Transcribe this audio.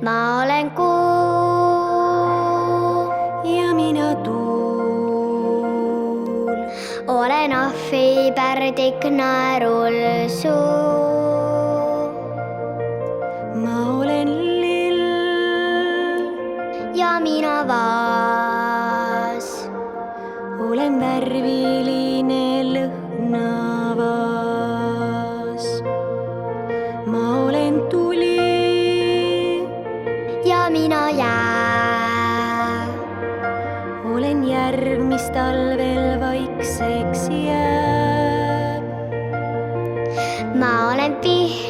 ma olen kuu ja mina tuul. olen ahvipärdik naerul suu. ma olen lill ja mina vaas olen värviline lõhnavaas. ma olen tuli ja mina jää. olen järv, mis talvel vaikseks jääb. ma olen pihl